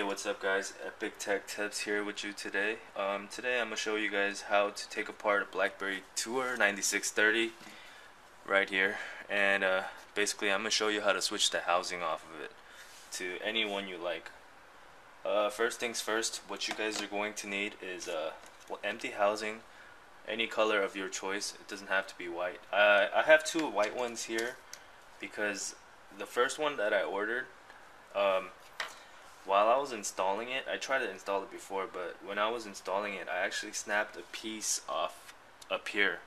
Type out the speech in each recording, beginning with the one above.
What's up guys? Epic Tech Tips here with you today. Today I'm going to show you guys how to take apart a Blackberry Tour 9630 right here. And basically I'm going to show you how to switch the housing off of it to any one you like. First things first, what you guys are going to need is empty housing, any color of your choice. It doesn't have to be white. I have two white ones here because the first one that I ordered, while I was installing it, I tried to install it before, but when I was installing it, I actually snapped a piece off up here.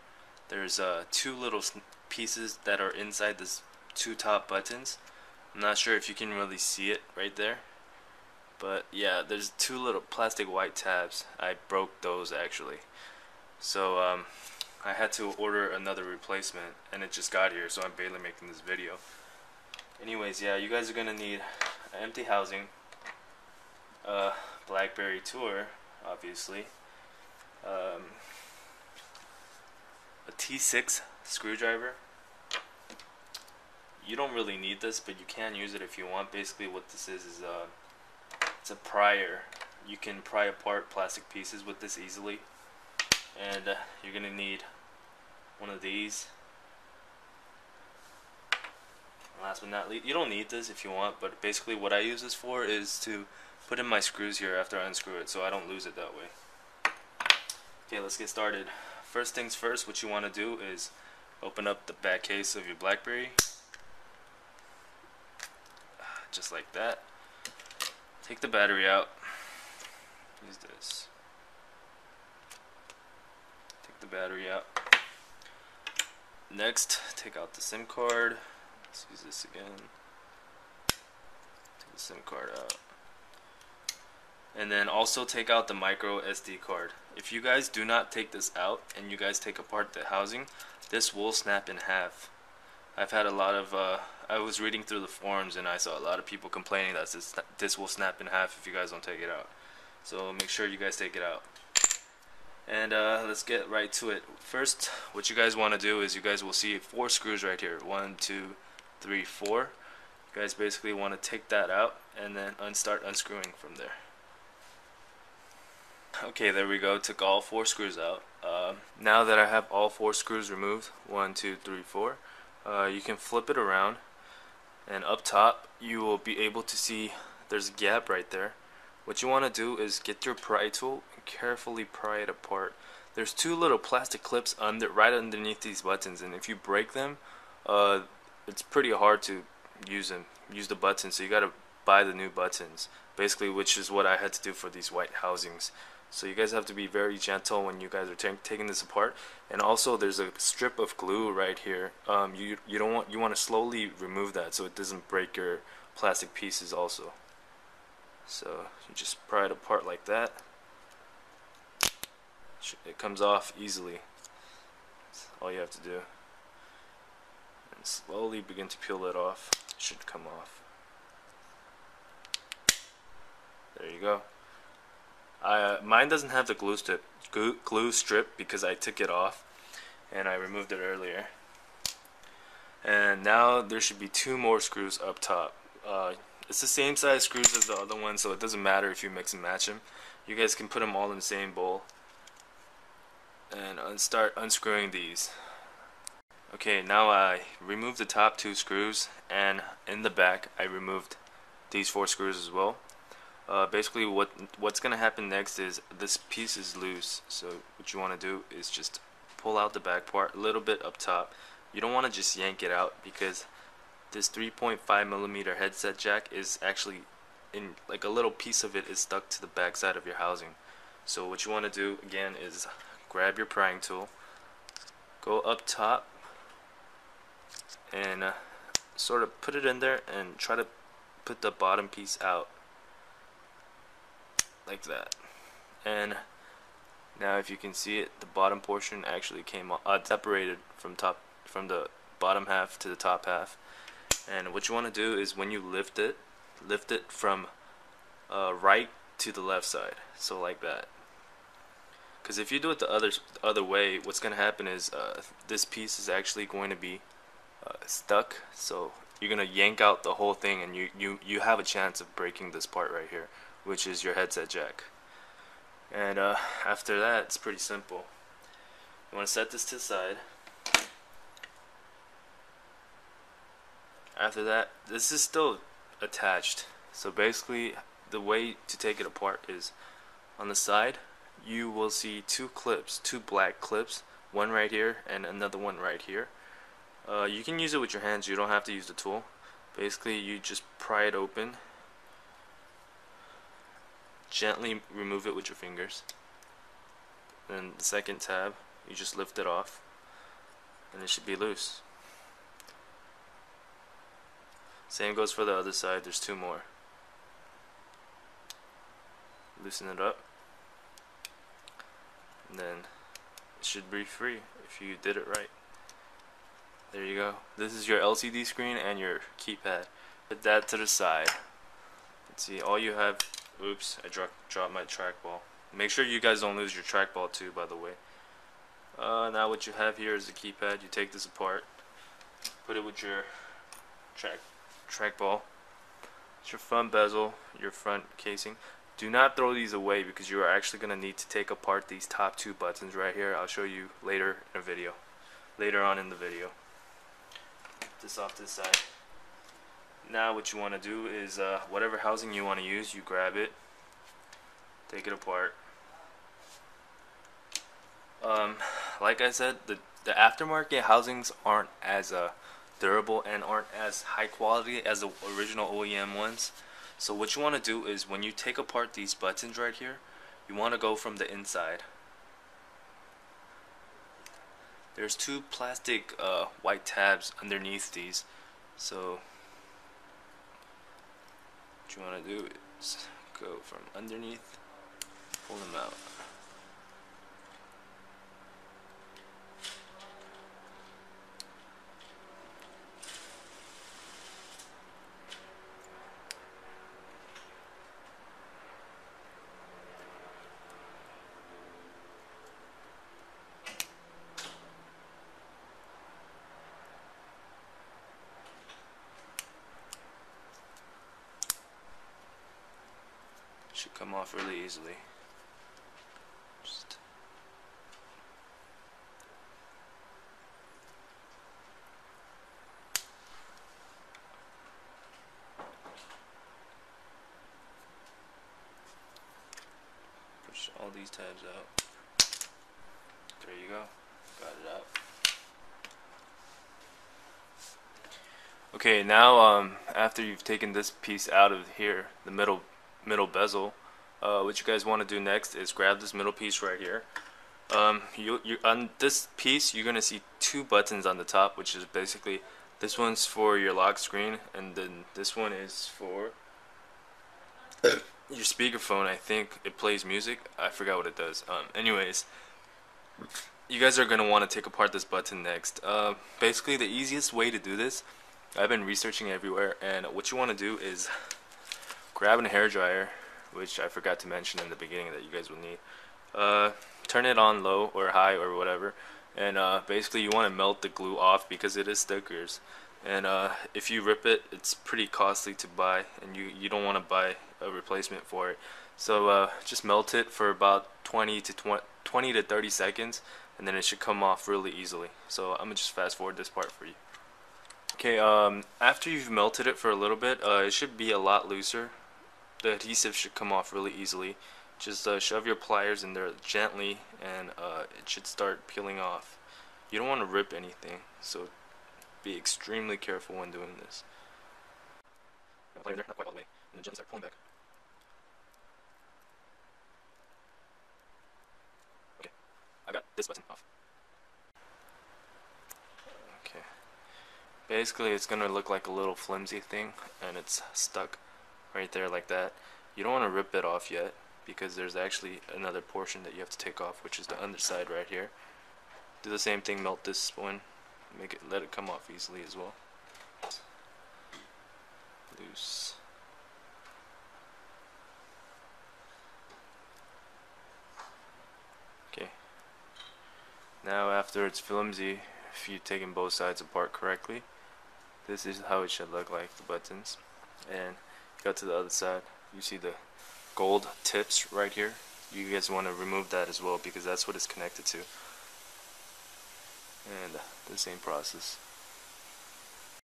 There's two little pieces that are inside this two top buttons. I'm not sure if you can really see it right there, but yeah, there's two little plastic white tabs. I broke those actually, so I had to order another replacement, and it just got here, so I'm barely making this video. Anyways, yeah, you guys are gonna need empty housing, Blackberry Tour, obviously, a T6 screwdriver. You don't really need this, but you can use it if you want. Basically what this is it's a prier. You can pry apart plastic pieces with this easily, and you're gonna need one of these. Last but not least, you don't need this if you want, but basically what I use this for is to put in my screws here after I unscrew it, so I don't lose it that way. Okay, let's get started. First things first, what you want to do is open up the back case of your Blackberry, just like that. Take the battery out. Use this. Take the battery out. Next, take out the SIM card. Let's use this again. Take the SIM card out. And then also take out the micro SD card. If you guys do not take this out and you guys take apart the housing, this will snap in half. I've had a lot of, I was reading through the forums and I saw a lot of people complaining that this will snap in half if you guys don't take it out. So make sure you guys take it out. And let's get right to it. First, what you guys want to do is you guys will see 4 screws right here. 1, 2, 3, 4. You guys basically want to take that out and then start unscrewing from there. Okay, there we go. Took all 4 screws out. Now that I have all 4 screws removed, 1, 2, 3, 4, you can flip it around, and up top you will be able to see there's a gap right there. What you want to do is get your pry tool and carefully pry it apart. There's 2 little plastic clips right underneath these buttons, and if you break them, it's pretty hard to use the buttons, so you gotta buy the new buttons, basically, which is what I had to do for these white housings. So you guys have to be very gentle when you guys are taking this apart. And also there's a strip of glue right here. You want to slowly remove that so it doesn't break your plastic pieces also. So you just pry it apart like that. It comes off easily. That's all you have to do. And slowly begin to peel it off. It should come off. There you go. Mine doesn't have the glue strip because I took it off and I removed it earlier. And now there should be 2 more screws up top. It's the same size screws as the other one, so it doesn't matter if you mix and match them. You guys can put them all in the same bowl and start unscrewing these. Okay, now I removed the top 2 screws, and in the back I removed these 4 screws as well. Basically what's gonna happen next is this piece is loose, so what you want to do is just pull out the back part a little bit up top. You don't want to just yank it out because this 3.5mm headset jack is actually in, like, a little piece of it is stuck to the back side of your housing. So what you want to do again is grab your prying tool, go up top, and sort of put it in there and try to put the bottom piece out like that. And now if you can see it, the bottom portion actually came separated from the bottom half to the top half. And what you want to do is when you lift it from right to the left side, so like that. Because if you do it the other way, what's going to happen is this piece is actually going to be stuck, so you're gonna yank out the whole thing, and you have a chance of breaking this part right here, which is your headset jack. And after that, it's pretty simple. You want to set this to the side. After that, this is still attached, so basically the way to take it apart is on the side you will see two black clips, one right here and another one right here. You can use it with your hands, you don't have to use the tool. Basically you just pry it open, gently remove it with your fingers, then the second tab you just lift it off and it should be loose. Same goes for the other side, there's two more. Loosen it up, and then it should be free if you did it right. There you go. This is your LCD screen and your keypad. Put that to the side. Let's see, all you have, oops, I dropped my trackball. Make sure you guys don't lose your trackball too, by the way. Now what you have here is the keypad. You take this apart, put it with your trackball. It's your front bezel, your front casing. Do not throw these away because you are actually going to need to take apart these top two buttons right here. I'll show you later in a video. Later on in the video. This off to the side. Now what you want to do is whatever housing you want to use, you grab it, take it apart. Like I said, the aftermarket housings aren't as durable and aren't as high quality as the original OEM ones. So what you want to do is when you take apart these buttons right here, you want to go from the inside. There's two plastic white tabs underneath these, so what you want to do is go from underneath, pull them out. Should come off really easily. Just push all these tabs out. There you go. Got it out. Okay, now after you've taken this piece out of here, the middle bezel, what you guys want to do next is grab this middle piece right here. You on this piece you're gonna see two buttons on the top, which is basically this one's for your lock screen, and then this one is for your speakerphone. I think it plays music. I forgot what it does. Anyways, you guys are gonna want to take apart this button next. Basically, the easiest way to do this, I've been researching everywhere, and what you want to do is grab a hairdryer, which I forgot to mention in the beginning that you guys will need. Turn it on low or high or whatever, and basically you want to melt the glue off because it is stickers, and if you rip it, it's pretty costly to buy, and you don't want to buy a replacement for it. So just melt it for about 20 to 30 seconds, and then it should come off really easily. So I'm gonna just fast forward this part for you. Okay, after you've melted it for a little bit, it should be a lot looser. The adhesive should come off really easily. Just shove your pliers in there gently, and it should start peeling off. You don't want to rip anything, so be extremely careful when doing this. Plier in there, not quite all the way, and then gently start pulling back. Okay, I got this button off. Okay, basically it's gonna look like a little flimsy thing, and it's stuck right there like that. You don't want to rip it off yet because there's actually another portion that you have to take off, which is the underside right here. Do the same thing, melt this one, let it come off easily as well. Loose. Okay. Now after it's flimsy, if you've taken both sides apart correctly, This is how it should look like, the buttons. And go to the other side, you see the gold tips right here. You guys want to remove that as well because that's what it's connected to. And the same process.